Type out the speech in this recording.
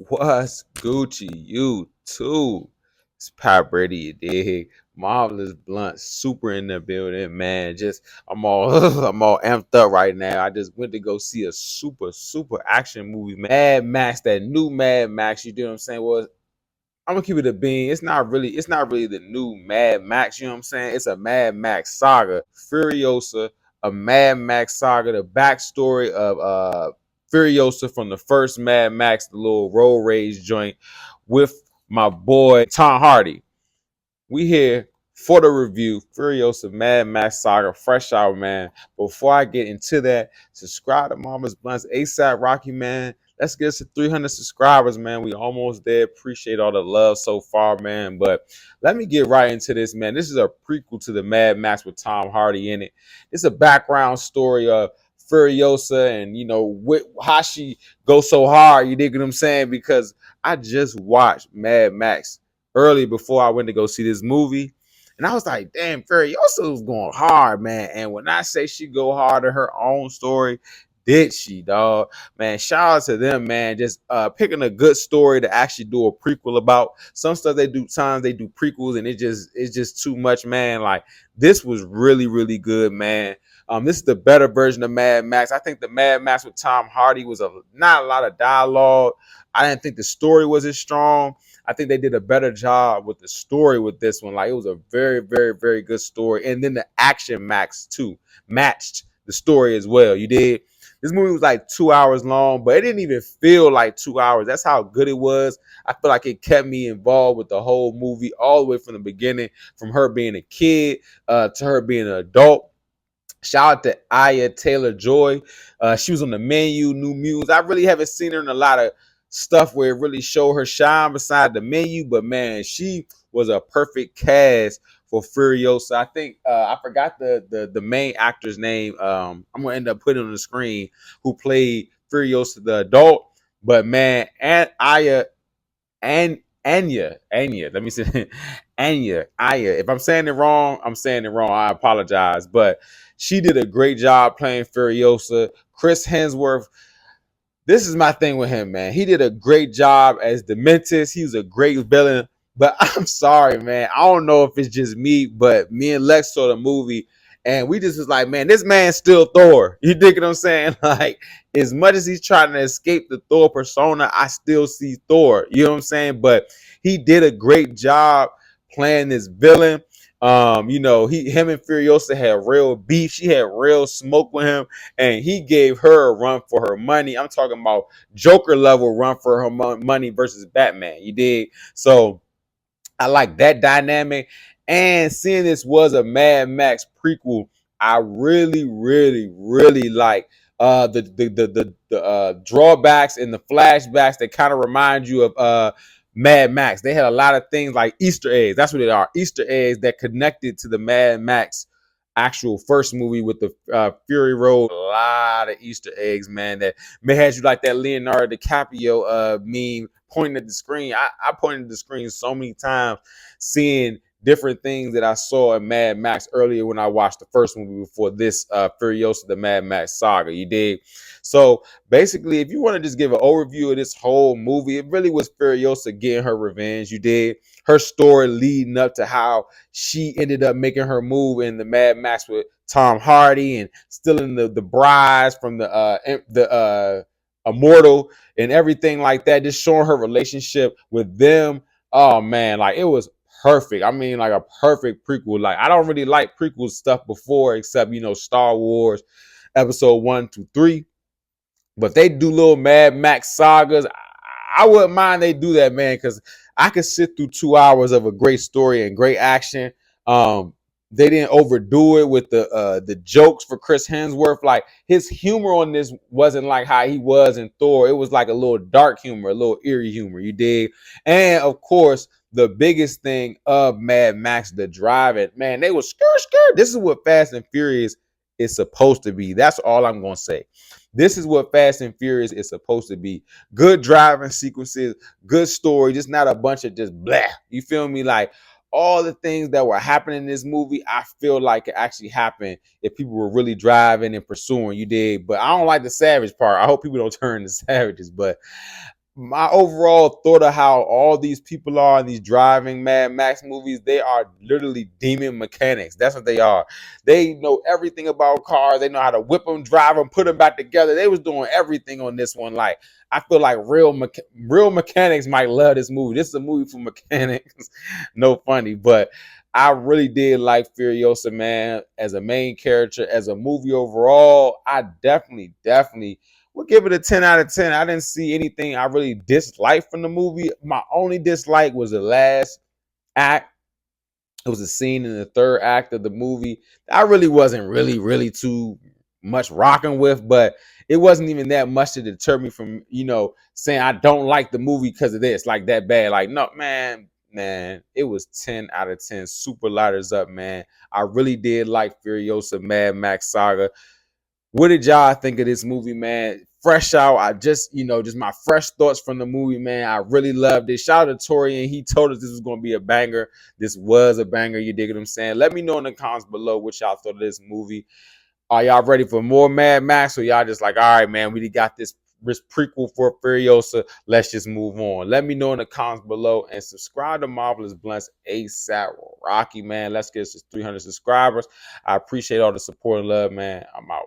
What's Gucci? You too. It's Brady, you dig? Marvelous Bluntz, super in the building, man. Just I'm all I'm all amped up right now. I just went to go see a super action movie, man. Mad Max, that new Mad Max. You know what I'm saying? Well, I'm gonna keep it a bean. It's not really the new Mad Max, you know what I'm saying? It's a Mad Max saga. Furiosa, a Mad Max saga, the backstory of Furiosa from the first Mad Max, the little road rage joint with my boy Tom Hardy. We here for the review, Furiosa Mad Max Saga, fresh out, man. Before I get into that, subscribe to Mama's Blunts ASAP Rocky, man. Let's get us to 300 subscribers, man. We almost there. Appreciate all the love so far, man. But let me get right into this, man. This is a prequel to the Mad Max with Tom Hardy in it. It's a background story of Furiosa and, how she goes so hard. You dig what I'm saying? Because I just watched Mad Max early before I went to go see this movie. And I was like, damn, Furiosa was going hard, man. And when I say she go hard in her own story, did she, dog? Man, shout out to them, man. Just picking a good story to actually do a prequel about. Some stuff they do prequels, and it's just too much, man. Like, this was really good, man. This is the better version of Mad Max. I think the Mad Max with Tom Hardy was not a lot of dialogue. I didn't think the story was as strong. I think they did a better job with the story with this one. Like, it was a very good story. And then the action max too matched the story as well. You did. This movie was like 2 hours long, but it didn't even feel like 2 hours. That's how good it was. I feel like it kept me involved with the whole movie all the way from the beginning, from her being a kid to her being an adult. Shout out to Aya Taylor-Joy. She was on the Menu, New Muse. I really haven't seen her in a lot of stuff where it really showed her shine beside the Menu, but man, she was a perfect cast for Furiosa. I think I forgot the main actor's name. I'm gonna end up putting on the screen who played Furiosa the adult, but man, and Aya and Anya. Let me see. Aya. If I'm saying it wrong, I'm saying it wrong. I apologize. But she did a great job playing Furiosa. Chris Hemsworth, this is my thing with him, man. He did a great job as Dementis. He was a great villain. But I'm sorry, man. I don't know if it's just me, but me and Lex saw the movie, and we just was like, man, this man's still Thor. You dig what I'm saying? Like, as much as he's trying to escape the Thor persona, I still see Thor. You know what I'm saying? But he did a great job playing this villain. Him and Furiosa had real beef. She had real smoke with him, and he gave her a run for her money. I'm talking about Joker level run for her money versus Batman. You dig? So I like that dynamic. And seeing this was a Mad Max prequel, I really like the drawbacks and the flashbacks that kind of remind you of Mad Max. They had a lot of things like Easter eggs. That's what they are. Easter eggs that connected to the Mad Max actual first movie with the Fury Road. A lot of Easter eggs, man, that may have you like that Leonardo DiCaprio meme pointing at the screen. I pointed at the screen so many times, seeing different things that I saw in Mad Max earlier when I watched the first movie before this Furiosa, the Mad Max saga. You dig? So basically, if you want to just give an overview of this whole movie, it really was Furiosa getting her revenge. You did. Her story leading up to how she ended up making her move in the Mad Max with Tom Hardy and stealing the brides from the Immortal and everything like that, just showing her relationship with them. Oh man, like, it was perfect. I mean, like, a perfect prequel. Like, I don't really like prequel stuff before, except Star Wars episode 1 to 3. But they do little Mad Max sagas. I wouldn't mind they do that, man, because I could sit through 2 hours of a great story and great action. They didn't overdo it with the jokes for Chris Hemsworth. Like, his humor on this wasn't like how he was in Thor. It was like a little dark humor, a little eerie humor. You dig? And of course, the biggest thing of Mad Max, the driving, man, they was skirt. This is what Fast and Furious is supposed to be. That's all I'm gonna say. This is what Fast and Furious is supposed to be. Good driving sequences, good story, just not a bunch of just blah. You feel me? Like, all the things that were happening in this movie, I feel like it actually happened if people were really driving and pursuing. You did, but I don't like the savage part. I hope people don't turn to savages. But my overall thought of how all these people are in these driving Mad Max movies, they are literally demon mechanics. That's what they are. They know everything about cars. They know how to whip them, drive them, put them back together. They was doing everything on this one. Like, I feel like real mechanics might love this movie. This is a movie for mechanics. No funny, but I really did like Furiosa, man, as a main character, as a movie overall. I definitely we'll give it a 10 out of 10. I didn't see anything I really disliked from the movie. My only dislike was the last act. It was a scene in the third act of the movie that I really wasn't really too much rocking with, but it wasn't even that much to deter me from, saying I don't like the movie because of this, like that bad. Like, no, man, it was 10 out of 10. Super lighters up, man. I really did like Furiosa Mad Max Saga. What did y'all think of this movie, man? Fresh out. I just my fresh thoughts from the movie, man. I really loved it. Shout out to Torian. He told us this was going to be a banger. This was a banger. You dig what I'm saying? Let me know in the comments below what y'all thought of this movie. Are y'all ready for more Mad Max? Or y'all just like, all right, man, we got this prequel for Furiosa. Let's just move on. Let me know in the comments below and subscribe to Marvelous Bluntz ASAP Rocky, man. Let's get us to 300 subscribers. I appreciate all the support and love, man. I'm out.